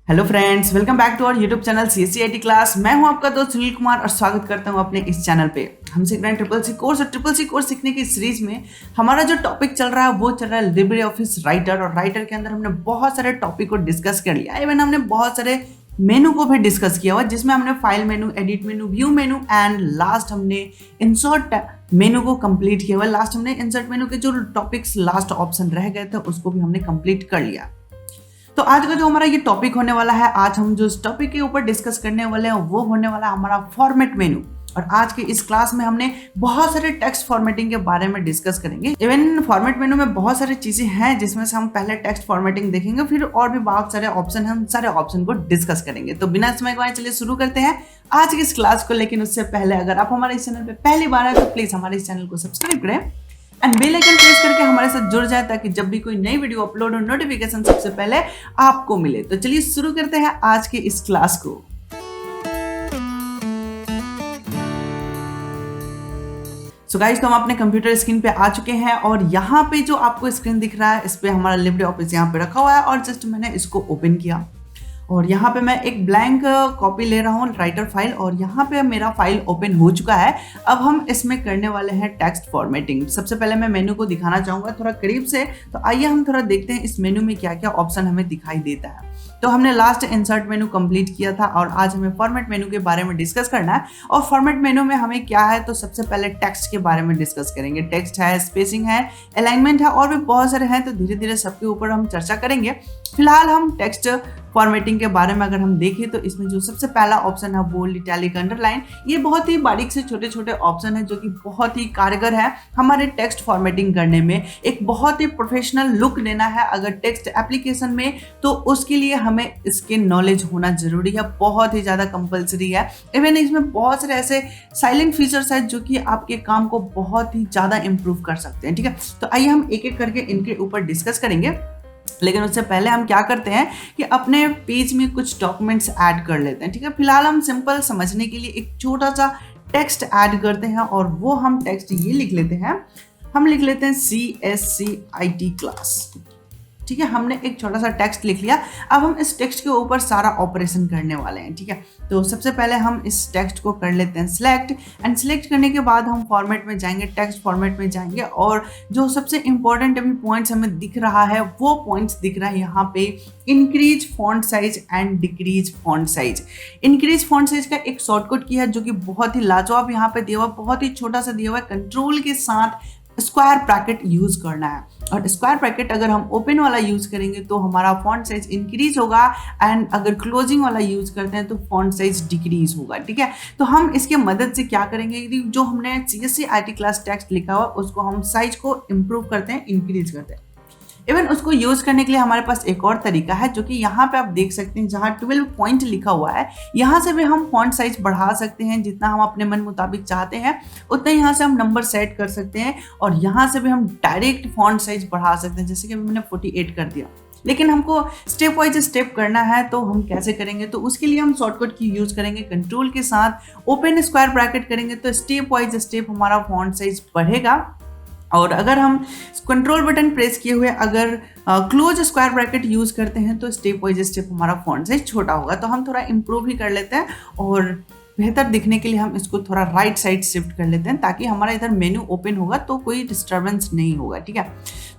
Hello friends, welcome back to our YouTube channel CSCIT class. मैं हूं आपका दोस्त सुनील कुमार और स्वागत करता हूं अपने इस चैनल पे। हम सीख रहे हैं ट्रिपल सी कोर्स और ट्रिपल सी कोर्स सीखने की सीरीज में हमारा जो टॉपिक चल रहा है वो चल रहा है लिब्रे ऑफिस राइटर। और राइटर के अंदर हमने बहुत सारे टॉपिक को डिस्कस कर लिया। इवन हमने बहुत सारे मेनू को भी डिस्कस किया हुआ, जिसमें हमने file menu, edit menu, view menu and last हमने इंसर्ट मेनू को कंप्लीट किया हुआ। लास्ट हमने इंसर्ट मेनू के जो टॉपिक्स लास्ट ऑप्शन रह गए थे उसको भी हमने कंप्लीट कर लिया। तो आज का जो हमारा ये टॉपिक होने वाला है, आज हम जो इस टॉपिक के ऊपर डिस्कस करने वाले हैं वो होने वाला है हमारा फॉर्मेट मेनू। और आज की इस क्लास में हमने बहुत सारे टेक्स्ट फॉर्मेटिंग के बारे में डिस्कस करेंगे। इवन फॉर्मेट मेनू में बहुत सारी चीजें हैं जिसमें से हम पहले टेक्स्ट फॉर्मेटिंग देखेंगे, फिर और भी बहुत सारे ऑप्शन हैं, हम सारे ऑप्शन को डिस्कस करेंगे। तो बिना समय गवाए चलिए शुरू करते हैं आज की इस क्लास को। लेकिन उससे पहले अगर आप हमारे इस चैनल पर पहली बार है तो प्लीज हमारे इस चैनल को सब्सक्राइब करें एंड बेल आइकन प्रेस करके हमारे साथ जुड़ जाए, ताकि जब भी कोई नई वीडियो अपलोड हो नोटिफिकेशन सबसे पहले आपको मिले। तो चलिए शुरू करते हैं आज की इस क्लास को। सो गाइस, तो हम अपने कंप्यूटर स्क्रीन पे आ चुके हैं और यहाँ पे जो आपको स्क्रीन दिख रहा है इस पे हमारा लिब्रे ऑफिस यहाँ पे रखा हुआ है और जस्ट मैंने इसको ओपन किया और यहाँ पे मैं एक ब्लैंक कॉपी ले रहा हूँ राइटर फाइल, और यहाँ पे मेरा फाइल ओपन हो चुका है। अब हम इसमें करने वाले हैं टेक्स्ट फॉर्मेटिंग। सबसे पहले मैं मेनू को दिखाना चाहूँगा थोड़ा करीब से। तो आइए हम थोड़ा देखते हैं इस मेनू में क्या क्या ऑप्शन हमें दिखाई देता है। तो हमने लास्ट इंसर्ट मेनू कंप्लीट किया था और आज हमें फॉर्मेट मेनू के बारे में डिस्कस करना है। और फॉर्मेट मेनू में हमें क्या है, तो सबसे पहले टेक्स्ट के बारे में डिस्कस करेंगे। टेक्स्ट है, स्पेसिंग है, अलाइनमेंट है और भी बहुत सारे हैं। तो धीरे धीरे सबके ऊपर हम चर्चा करेंगे। फिलहाल हम टेक्स्ट फॉर्मेटिंग के बारे में अगर हम देखें तो इसमें जो सबसे पहला ऑप्शन है बोल्ड, इटैलिक, अंडरलाइन, ये बहुत ही बारीक से छोटे छोटे ऑप्शन है जो कि बहुत ही कारगर है हमारे टेक्स्ट फॉर्मेटिंग करने में। एक बहुत ही प्रोफेशनल लुक लेना है अगर टेक्स्ट एप्लीकेशन में, तो उसके लिए हमें इसके नॉलेज होना जरूरी है, बहुत ही ज्यादा कंपलसरी है। इवन इसमें बहुत सारे ऐसे साइलेंट फीचर्स है जो कि आपके काम को बहुत ही ज्यादा इंप्रूव कर सकते हैं। ठीक है, तो आइए हम एक एक करके इनके ऊपर डिस्कस करेंगे। लेकिन उससे पहले हम क्या करते हैं कि अपने पेज में कुछ डॉक्यूमेंट्स ऐड कर लेते हैं। ठीक है, फिलहाल हम सिंपल समझने के लिए एक छोटा सा टेक्स्ट ऐड करते हैं और वो हम टेक्स्ट ये लिख लेते हैं, हम लिख लेते हैं CSCIT क्लास। ठीक है, हमने एक छोटा सा टेक्स्ट लिख लिया। अब हम इस टेक्स्ट के ऊपर सारा ऑपरेशन करने वाले हैं। ठीक है, तो सबसे पहले हम इस टेक्स्ट को कर लेते हैं सिलेक्ट, एंड सिलेक्ट करने के बाद हम फॉर्मेट में जाएंगे, टेक्स्ट फॉर्मेट में जाएंगे और जो सबसे इंपॉर्टेंट अभी पॉइंट्स हमें दिख रहा है वो पॉइंट्स दिख रहा है यहाँ पे, increase font size and decrease font size. Increase font size का एक शॉर्टकट किया है जो कि बहुत ही लाजवाब यहाँ पे दिया हुआ, बहुत ही छोटा सा दिया हुआ है। कंट्रोल के साथ स्क्वायर ब्रैकेट यूज करना है और स्क्वायर ब्रैकेट अगर हम ओपन वाला यूज करेंगे तो हमारा फॉन्ट साइज इंक्रीज होगा, एंड अगर क्लोजिंग वाला यूज करते हैं तो फॉन्ट साइज डिक्रीज होगा। ठीक है, तो हम इसके मदद से क्या करेंगे, जो हमने CSCIT क्लास टेक्स्ट लिखा हुआ उसको हम साइज को इंप्रूव करते हैं, इंक्रीज करते हैं। इवन उसको यूज करने के लिए हमारे पास एक और तरीका है जो कि यहाँ पे आप देख सकते हैं, जहाँ 12 पॉइंट लिखा हुआ है, यहाँ से भी हम फॉन्ट साइज बढ़ा सकते हैं जितना हम अपने मन मुताबिक चाहते हैं, उतना यहाँ से हम नंबर सेट कर सकते हैं और यहाँ से भी हम डायरेक्ट फॉन्ट साइज बढ़ा सकते हैं। जैसे कि अभी मैंने 48 कर दिया, लेकिन हमको स्टेप वाइज स्टेप करना है तो हम कैसे करेंगे, तो उसके लिए हम शॉर्टकट की यूज करेंगे। कंट्रोल के साथ ओपन स्क्वायर ब्रैकेट करेंगे तो स्टेप वाइज स्टेप हमारा फॉन्ट साइज बढ़ेगा। और अगर हम कंट्रोल बटन प्रेस किए हुए अगर क्लोज स्क्वायर ब्रैकेट यूज करते हैं तो स्टेप वाइज स्टेप हमारा फॉन्ट साइज छोटा होगा। तो हम थोड़ा इंप्रूव ही कर लेते हैं और बेहतर दिखने के लिए हम इसको थोड़ा राइट साइड शिफ्ट कर लेते हैं ताकि हमारा इधर मेनू ओपन होगा तो कोई डिस्टर्बेंस नहीं होगा। ठीक है,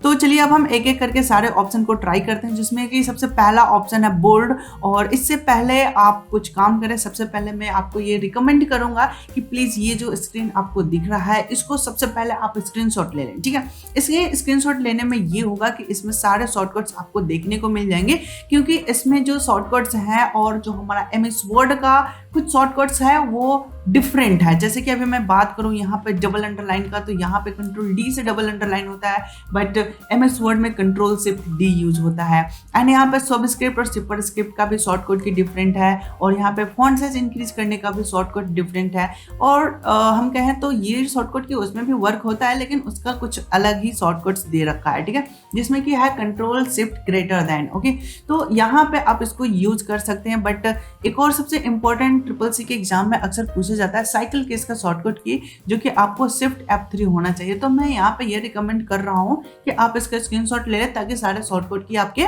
तो चलिए अब हम एक एक करके सारे ऑप्शन को ट्राई करते हैं, जिसमें कि सबसे पहला ऑप्शन है बोल्ड। और इससे पहले आप कुछ काम करें, सबसे पहले मैं आपको ये रिकमेंड करूंगा कि प्लीज ये जो स्क्रीन आपको दिख रहा है इसको सबसे पहले आप स्क्रीनशॉट ले लें। ठीक है, इसके स्क्रीनशॉट लेने में ये होगा कि इसमें सारे शॉर्टकट्स आपको देखने को मिल जाएंगे, क्योंकि इसमें जो शॉर्टकट्स हैं और जो हमारा MS वर्ड का कुछ शॉर्टकट्स है वो डिफरेंट है। जैसे कि अभी मैं बात करूं यहाँ पे डबल अंडरलाइन का, तो यहाँ पे कंट्रोल D से डबल अंडरलाइन होता है, बट MS वर्ड में कंट्रोल शिफ्ट D यूज होता है। एंड यहाँ पे सबस्क्रिप्ट और सुपर स्क्रिप्ट का भी शॉर्टकट की डिफरेंट है, और यहाँ पे फॉन्ट साइज इंक्रीज करने का भी शॉर्टकट डिफरेंट है। और हम कहें तो ये शॉर्टकट की उसमें भी वर्क होता है, लेकिन उसका कुछ अलग ही शॉर्टकट्स दे रखा है। ठीक है, जिसमें कि है control shift greater than. Okay, तो यहाँ पे आप इसको यूज कर सकते हैं। बट एक और सबसे इंपॉर्टेंट CCC के एग्जाम में अक्सर पूछा जाता है साइकिल केस का शॉर्टकट की, जो कि आपको शिफ्ट F3 होना चाहिए। तो मैं यहाँ पे ये रिकमेंड कर रहा हूँ कि आप इसका स्क्रीनशॉट ले लें ताकि सारे शॉर्टकट की आपके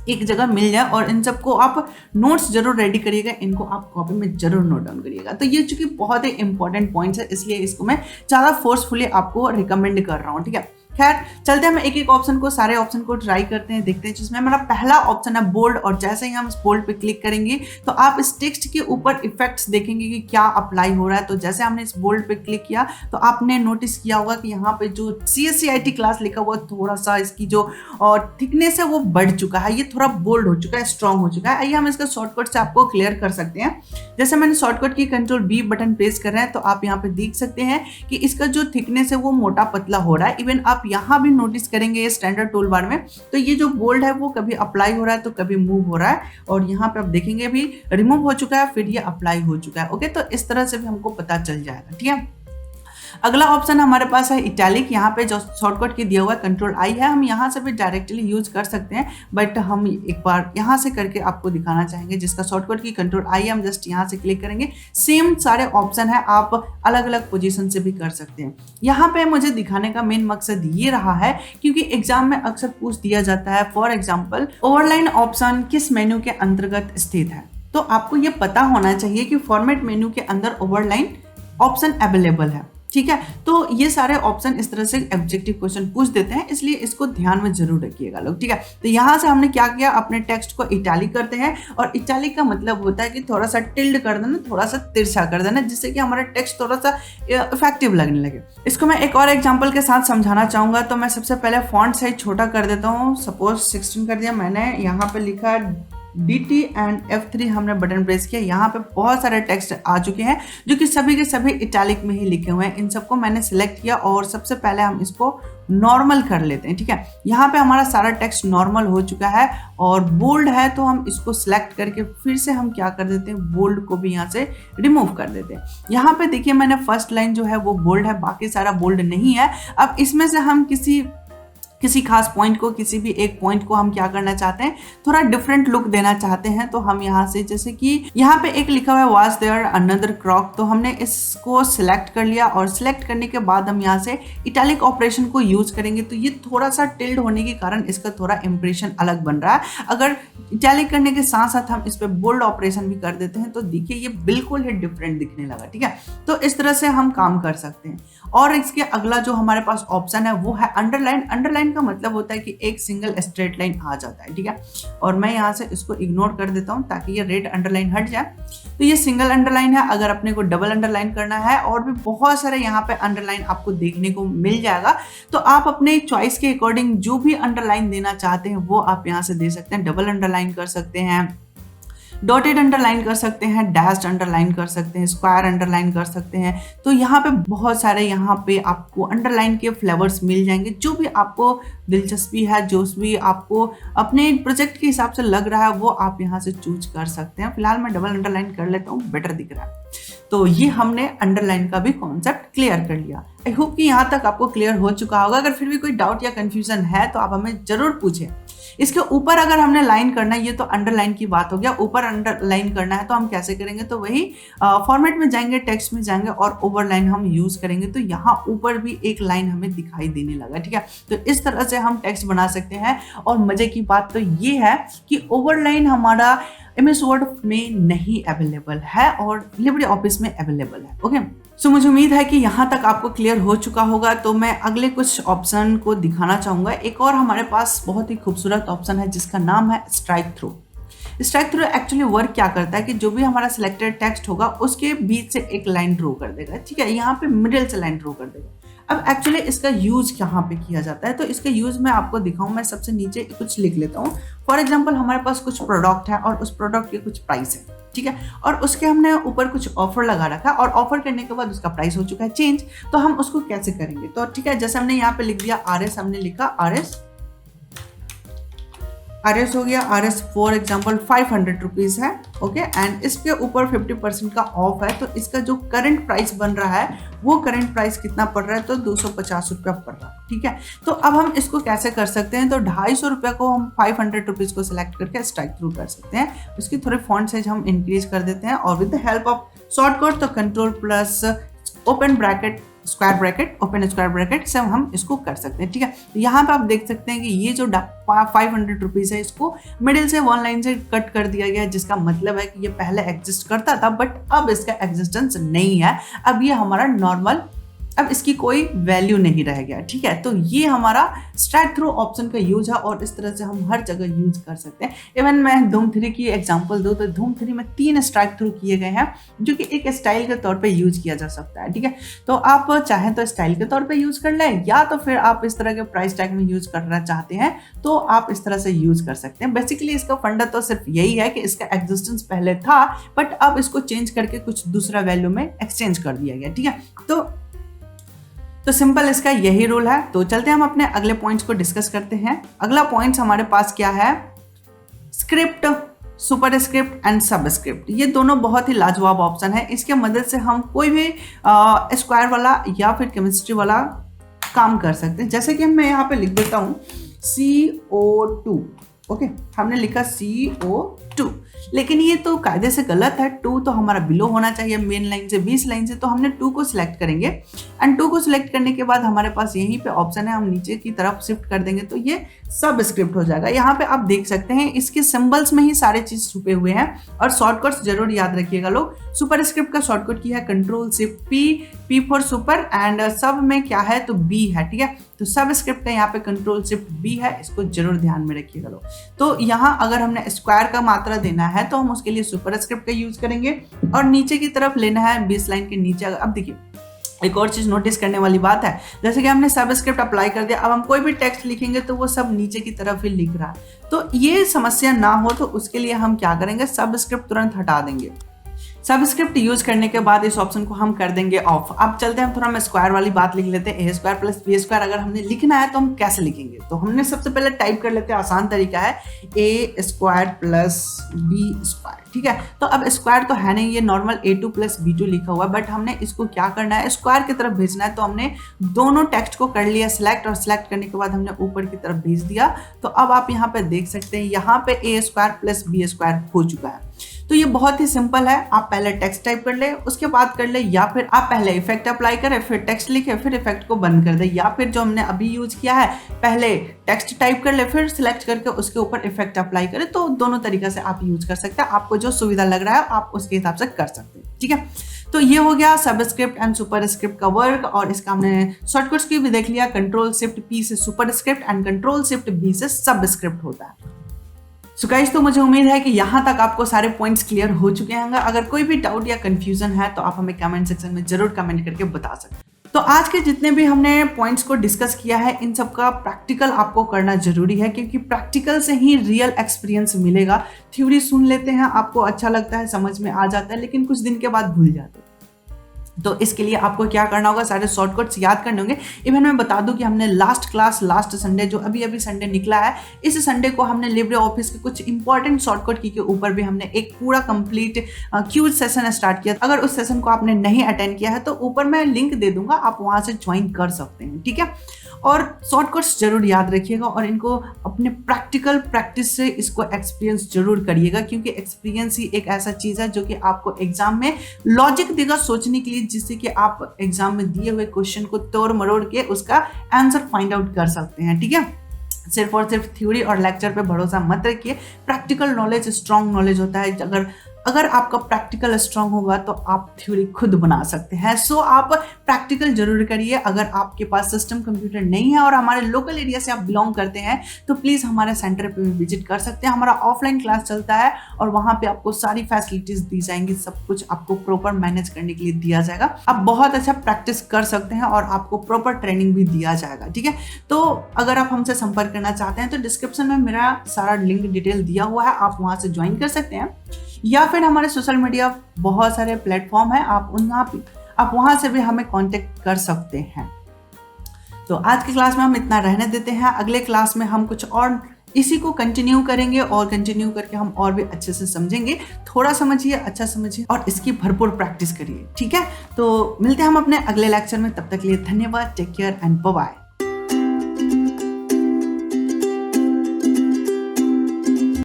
एक जगह मिल जाए, और इन सबको आप नोट्स जरूर रेडी करिएगा, इनको आप कॉपी में जरूर नोट डाउन करिएगा। तो ये चूंकि बहुत ही इंपॉर्टेंट पॉइंट्स है, इसलिए इसको मैं ज़्यादा फोर्सफुली आपको रिकमेंड कर रहा हूँ, ठीक है। खैर चलते हैं, हम एक एक ऑप्शन को, सारे ऑप्शन को ट्राई करते हैं, देखते हैं। जिसमें हमारा पहला ऑप्शन है बोल्ड, और जैसे ही हम इस बोल्ड पे क्लिक करेंगे तो आप इस टेक्स्ट के ऊपर इफेक्ट्स देखेंगे कि क्या अप्लाई हो रहा है। तो जैसे हमने इस बोल्ड पे क्लिक किया तो आपने नोटिस किया होगा कि यहाँ पे जो CSCIT क्लास लिखा हुआ, थोड़ा सा इसकी जो थिकनेस है वो बढ़ चुका है, ये थोड़ा बोल्ड हो चुका है, स्ट्रॉन्ग हो चुका है। आइए हम इसका शॉर्टकट से आपको क्लियर कर सकते हैं। जैसे मैंने शॉर्टकट की Ctrl+B बटन प्रेस कर रहे हैं तो आप यहाँ पे देख सकते हैं कि इसका जो थिकनेस है वो मोटा पतला हो रहा है। इवन आप यहाँ भी नोटिस करेंगे ये स्टैंडर्ड टूल बार में, तो ये जो बोल्ड है वो कभी अप्लाई हो रहा है तो कभी मूव हो रहा है, और यहाँ पे आप देखेंगे भी रिमूव हो चुका है, फिर ये अप्लाई हो चुका है। ओके, तो इस तरह से भी हमको पता चल जाएगा, ठीक है। अगला ऑप्शन हमारे पास है इटैलिक। यहाँ पे जो शॉर्टकट की दिया हुआ है Ctrl+I है, हम यहाँ से भी डायरेक्टली यूज कर सकते हैं, बट हम एक बार यहाँ से करके आपको दिखाना चाहेंगे, जिसका शॉर्टकट की Ctrl+I है। हम जस्ट यहाँ से क्लिक करेंगे, सेम सारे ऑप्शन है, आप अलग अलग पोजीशन से भी कर सकते हैं। यहाँ पे मुझे दिखाने का मेन मकसद ये रहा है क्योंकि एग्जाम में अक्सर पूछ दिया जाता है, फॉर एग्जाम्पल ओवरलाइन ऑप्शन किस मेन्यू के अंतर्गत स्थित है। तो आपको ये पता होना चाहिए कि फॉर्मेट मेन्यू के अंदर ओवरलाइन ऑप्शन अवेलेबल है, ठीक है। तो ये सारे ऑप्शन इस तरह से ऑब्जेक्टिव क्वेश्चन पूछ देते हैं, इसलिए इसको ध्यान में जरूर रखिएगा लोग, ठीक है। तो यहाँ से हमने क्या किया, अपने टेक्स्ट को इटैलिक करते हैं, और इटैलिक का मतलब होता है कि थोड़ा सा टिल्ड कर देना, थोड़ा सा तिरछा कर देना, जिससे कि हमारा टेक्स्ट थोड़ा सा इफेक्टिव लगने लगे। इसको मैं एक और एग्जाम्पल के साथ समझाना चाहूंगा। तो मैं सबसे पहले फॉन्ट साइज छोटा कर देता हूँ, सपोज 16 कर दिया मैंने। यहाँ पे लिखा DT एंड F3 हमने बटन प्रेस किया। यहाँ पे बहुत सारे टेक्स्ट आ चुके हैं जो कि सभी के सभी इटैलिक में ही लिखे हुए हैं। इन सबको मैंने सिलेक्ट किया और सबसे पहले हम इसको नॉर्मल कर लेते हैं, ठीक है। यहाँ पे हमारा सारा टेक्स्ट नॉर्मल हो चुका है, और बोल्ड है तो हम इसको सिलेक्ट करके फिर से हम क्या कर देते हैं, बोल्ड को भी यहाँ से रिमूव कर देते हैं। यहाँ पे देखिए मैंने फर्स्ट लाइन जो है वो बोल्ड है, बाकी सारा बोल्ड नहीं है। अब इसमें से हम किसी खास पॉइंट को, किसी भी एक पॉइंट को हम क्या करना चाहते हैं, थोड़ा डिफरेंट लुक देना चाहते हैं। तो हम यहाँ से, जैसे कि यहाँ पे एक लिखा हुआ है वाज देयर अनदर क्रॉक, तो हमने इसको सिलेक्ट कर लिया, और सिलेक्ट करने के बाद हम यहाँ से इटैलिक ऑपरेशन को यूज करेंगे। तो ये थोड़ा सा टिल्ड होने के कारण इसका थोड़ा इंप्रेशन अलग बन रहा है। अगर इटैलिक करने के साथ साथ हम इस पे बोल्ड ऑपरेशन भी कर देते हैं तो देखिए ये बिल्कुल ही डिफरेंट दिखने लगा, ठीक है। तो इस तरह से हम काम कर सकते हैं। और इसके अगला जो हमारे पास ऑप्शन है वो है अंडरलाइन। अंडरलाइन का मतलब होता है कि एक सिंगल स्ट्रेट लाइन आ जाता है, ठीक है। और मैं यहाँ से इसको इग्नोर कर देता हूँ ताकि ये रेड अंडरलाइन हट जाए। तो ये सिंगल अंडरलाइन है। अगर अपने को डबल अंडरलाइन करना है, और भी बहुत सारे यहाँ पे अंडरलाइन आपको देखने को मिल जाएगा, तो आप अपने चॉइस के अकॉर्डिंग जो भी अंडरलाइन देना चाहते हैं वो आप यहाँ से दे सकते हैं। डबल अंडरलाइन कर सकते हैं, डॉटेड अंडरलाइन कर सकते हैं, डैश्ड अंडरलाइन कर सकते हैं, स्क्वायर अंडरलाइन कर सकते हैं। तो यहाँ पे बहुत सारे यहाँ पे आपको अंडरलाइन के फ्लेवर्स मिल जाएंगे। जो भी आपको दिलचस्पी है, जो भी आपको अपने प्रोजेक्ट के हिसाब से लग रहा है, वो आप यहाँ से चूज कर सकते हैं। फिलहाल मैं डबल अंडरलाइन कर लेता हूँ, बेटर दिख रहा है। तो ये हमने अंडरलाइन का भी कॉन्सेप्ट क्लियर कर लिया। आई होप कि यहाँ तक आपको क्लियर हो चुका होगा। अगर फिर भी कोई डाउट या कंफ्यूजन है तो आप हमें जरूर पूछें। इसके ऊपर अगर हमने लाइन करना है, ये तो अंडरलाइन की बात हो गया, ऊपर अंडरलाइन करना है तो हम कैसे करेंगे, तो वही फॉर्मेट में जाएंगे, टेक्स्ट में जाएंगे और ओवरलाइन हम यूज करेंगे। तो यहाँ ऊपर भी एक लाइन हमें दिखाई देने लगा, ठीक है। तो इस तरह से हम टेक्स्ट बना सकते हैं। और मजे की बात तो ये है कि ओवरलाइन हमारा MS वर्ड में नहीं अवेलेबल है और लिब्रे ऑफिस में अवेलेबल है। ओके, सो मुझे उम्मीद है कि यहाँ तक आपको क्लियर हो चुका होगा। तो मैं अगले कुछ ऑप्शन को दिखाना चाहूँगा। एक और हमारे पास बहुत ही खूबसूरत ऑप्शन है जिसका नाम है strike through. Strike through actually work क्या करता है कि जो भी हमारा सिलेक्टेड टेक्स्ट होगा उसके बीच से एक लाइन ड्रॉ कर देगा, ठीक है। यहाँ पे मिडिल से लाइन ड्रॉ कर देगा। अब एक्चुअली इसका यूज कहाँ पे किया जाता है, तो इसका यूज मैं आपको दिखाऊं। मैं सबसे नीचे कुछ लिख लेता हूँ। फॉर एग्जाम्पल हमारे पास कुछ प्रोडक्ट है और उस प्रोडक्ट के कुछ प्राइस है, ठीक है। और उसके हमने ऊपर कुछ ऑफर लगा रखा और ऑफर करने के बाद उसका प्राइस हो चुका है चेंज। तो हम उसको कैसे करेंगे, तो ठीक है, जैसे हमने यहाँ पे लिख दिया RS, हमने लिखा RS हो गया। RS फॉर एग्जाम्पल 500 रुपीज है, ओके। एंड इसके ऊपर 50% का ऑफ है। तो इसका जो करंट प्राइस बन रहा है वो करंट प्राइस कितना पड़ रहा है, तो 250 रुपया पड़ रहा है, ठीक है। तो अब हम इसको कैसे कर सकते हैं, तो 250 रुपया को हम 500 रुपीज को सिलेक्ट करके स्ट्राइक थ्रू कर सकते हैं। उसकी थोड़ी फॉन्ट साइज हम इंक्रीज कर देते हैं और with the help of shortcut तो Ctrl+ open bracket square bracket, open square bracket से हम इसको कर सकते हैं, ठीक है। तो यहाँ पे आप देख सकते हैं कि ये जो 500 रुपीज है इसको मिडिल से 1 लाइन से कट कर दिया गया है, जिसका मतलब है कि ये पहले एग्जिस्ट करता था बट अब इसका एग्जिस्टेंस नहीं है, अब ये हमारा नॉर्मल, अब इसकी कोई वैल्यू नहीं रह गया, ठीक है। तो ये हमारा स्ट्राइक थ्रू ऑप्शन का यूज है और इस तरह से हम हर जगह यूज कर सकते हैं। इवन मैं धूम 3 की एग्जांपल दूं तो धूम 3 में 3 स्ट्राइक थ्रू किए गए हैं जो कि एक स्टाइल के तौर पे यूज किया जा सकता है, ठीक है। तो आप चाहें तो स्टाइल के तौर पे यूज कर लें या तो फिर आप इस तरह के प्राइस टैग में यूज करना चाहते हैं तो आप इस तरह से यूज कर सकते हैं। बेसिकली इसका फंडा तो सिर्फ यही है कि इसका एग्जिस्टेंस पहले था बट अब इसको चेंज करके कुछ दूसरा वैल्यू में एक्सचेंज कर दिया गया, ठीक है। तो सिंपल इसका यही रूल है। तो चलते हैं हम अपने अगले पॉइंट्स को डिस्कस करते हैं। अगला पॉइंट्स हमारे पास क्या है, script, super script and subscript. ये दोनों बहुत ही लाजवाब ऑप्शन है, इसके मदद से हम कोई भी स्क्वायर वाला या फिर केमिस्ट्री वाला काम कर सकते हैं। जैसे कि मैं यहाँ पे लिख देता हूँ CO2, ओके, हमने लिखा CO2, लेकिन ये तो कायदे से गलत है। 2 तो हमारा बिलो होना चाहिए मेन लाइन से, 20 लाइन से, तो हमने 2 को सिलेक्ट करेंगे एंड 2 को सिलेक्ट करने के बाद हमारे पास यहीं पे ऑप्शन है, हम नीचे की तरफ शिफ्ट कर देंगे तो ये सब स्क्रिप्ट हो जाएगा। यहाँ पे आप देख सकते हैं इसके सिंबल्स में ही सारे चीज छुपे हुए हैं और शॉर्टकट्स जरूर याद रखिएगा लोग। सुपर स्क्रिप्ट का शॉर्टकट की है Ctrl+Shift+P, P for super and सब में क्या है तो B है, ठीक है। तो सब स्क्रिप्ट का यहाँ पे Ctrl+Shift+B है, इसको जरूर ध्यान में रखिएगा लोग। तो यहाँ अगर हमने स्क्वायर का मात्रा देना है तो हम उसके लिए सुपर स्क्रिप्ट का यूज करेंगे और नीचे की तरफ लेना है 20 लाइन के नीचे। अब देखिए एक और चीज नोटिस करने वाली बात है, जैसे कि हमने सबस्क्रिप्ट अप्लाई कर दिया, अब हम कोई भी टेक्स्ट लिखेंगे तो वो सब नीचे की तरफ ही लिख रहा है। तो ये समस्या ना हो तो उसके लिए हम क्या करेंगे, सबस्क्रिप्ट तुरंत हटा देंगे। सबस्क्रिप्ट यूज करने के बाद इस ऑप्शन को हम कर देंगे ऑफ। अब चलते हैं थोड़ा हम स्क्वायर वाली बात लिख लेते हैं। A² + B² अगर हमने लिखना है तो हम कैसे लिखेंगे, तो हमने सबसे पहले टाइप कर लेते हैं, आसान तरीका है A² + B², ठीक है। तो अब स्क्वायर तो है नहीं, ये नॉर्मल A2 + B2 लिखा हुआ है, बट हमने इसको क्या करना है, स्क्वायर की तरफ भेजना है। तो हमने दोनों टेक्स्ट को कर लिया सिलेक्ट और सिलेक्ट करने के बाद हमने ऊपर की तरफ भेज दिया। तो अब आप यहाँ पे देख सकते हैं यहाँ पे A² + B² हो चुका है। तो ये बहुत ही सिंपल है, आप पहले टेक्स्ट टाइप कर ले उसके बाद कर ले, या फिर आप पहले इफेक्ट अप्लाई करें फिर टेक्स्ट लिखे फिर इफेक्ट को बंद कर दे, या फिर जो हमने अभी यूज किया है पहले टेक्स्ट टाइप कर ले फिर सिलेक्ट करके उसके ऊपर इफेक्ट अप्लाई करें। तो दोनों तरीका से आप यूज कर सकते हैं, आपको जो सुविधा लग रहा है आप उसके हिसाब से कर सकते हैं, ठीक है। तो ये हो गया सबस्क्रिप्ट एंड सुपर स्क्रिप्ट का वर्क और इसका हमने शॉर्टकट्स की भी देख लिया। Ctrl+Shift+P से सुपर स्क्रिप्ट एंड Ctrl+Shift+B से सबस्क्रिप्ट होता है। सो गाइस, तो मुझे उम्मीद है कि यहाँ तक आपको सारे पॉइंट्स क्लियर हो चुके होंगे। अगर कोई भी डाउट या कंफ्यूजन है तो आप हमें कमेंट सेक्शन में जरूर कमेंट करके बता सकते हैं। तो आज के जितने भी हमने पॉइंट्स को डिस्कस किया है इन सब का प्रैक्टिकल आपको करना जरूरी है, क्योंकि प्रैक्टिकल से ही रियल एक्सपीरियंस मिलेगा। थ्योरी सुन लेते हैं, आपको अच्छा लगता है, समझ में आ जाता है, लेकिन कुछ दिन के बाद भूल जाते हैं। तो इसके लिए आपको क्या करना होगा, सारे शॉर्टकट्स याद करने होंगे। इवन मैं बता दूं कि हमने लास्ट क्लास लास्ट संडे जो अभी संडे निकला है, इस संडे को हमने लिब्रे ऑफिस के कुछ इंपॉर्टेंट शॉर्टकट की के ऊपर भी हमने एक पूरा कंप्लीट क्यूज सेशन स्टार्ट किया। अगर उस सेशन को आपने नहीं अटेंड किया है तो ऊपर मैं लिंक दे दूंगा, आप वहां से ज्वाइन कर सकते हैं, ठीक है। और शॉर्टकट्स जरूर याद रखिएगा और इनको अपने प्रैक्टिकल प्रैक्टिस से इसको एक्सपीरियंस जरूर करिएगा, क्योंकि एक्सपीरियंस ही एक ऐसा चीज है जो कि आपको एग्जाम में लॉजिक देगा सोचने के लिए, जिससे कि आप एग्जाम में दिए हुए क्वेश्चन को तोड़ मरोड़ के उसका आंसर फाइंड आउट कर सकते हैं, ठीक है। सिर्फ और सिर्फ थ्योरी और लेक्चर पे भरोसा मत रखिए। प्रैक्टिकल नॉलेज स्ट्रॉन्ग नॉलेज होता है। अगर आपका प्रैक्टिकल स्ट्रांग होगा तो आप थ्योरी खुद बना सकते हैं। सो आप प्रैक्टिकल जरूर करिए। अगर आपके पास सिस्टम कंप्यूटर नहीं है और हमारे लोकल एरिया से आप बिलोंग करते हैं तो प्लीज़ हमारे सेंटर पे भी विजिट कर सकते हैं। हमारा ऑफलाइन क्लास चलता है और वहाँ पे आपको सारी फैसिलिटीज दी जाएंगी, सब कुछ आपको प्रॉपर मैनेज करने के लिए दिया जाएगा। आप बहुत अच्छा प्रैक्टिस कर सकते हैं और आपको प्रॉपर ट्रेनिंग भी दिया जाएगा, ठीक है। तो अगर आप हमसे संपर्क करना चाहते हैं तो डिस्क्रिप्शन में मेरा सारा लिंक डिटेल दिया हुआ है, आप वहाँ से ज्वाइन कर सकते हैं, या फिर हमारे सोशल मीडिया बहुत सारे प्लेटफॉर्म हैं, आप वहां से भी हमें कांटेक्ट कर सकते हैं। तो आज की क्लास में हम इतना रहने देते हैं। अगले क्लास में हम कुछ और इसी को कंटिन्यू करेंगे और कंटिन्यू करके हम और भी अच्छे से समझेंगे। थोड़ा समझिए, अच्छा समझिए और इसकी भरपूर प्रैक्टिस करिए, ठीक है। तो मिलते हैं हम अपने अगले लेक्चर में, तब तक के लिए धन्यवाद। Take care and bye bye.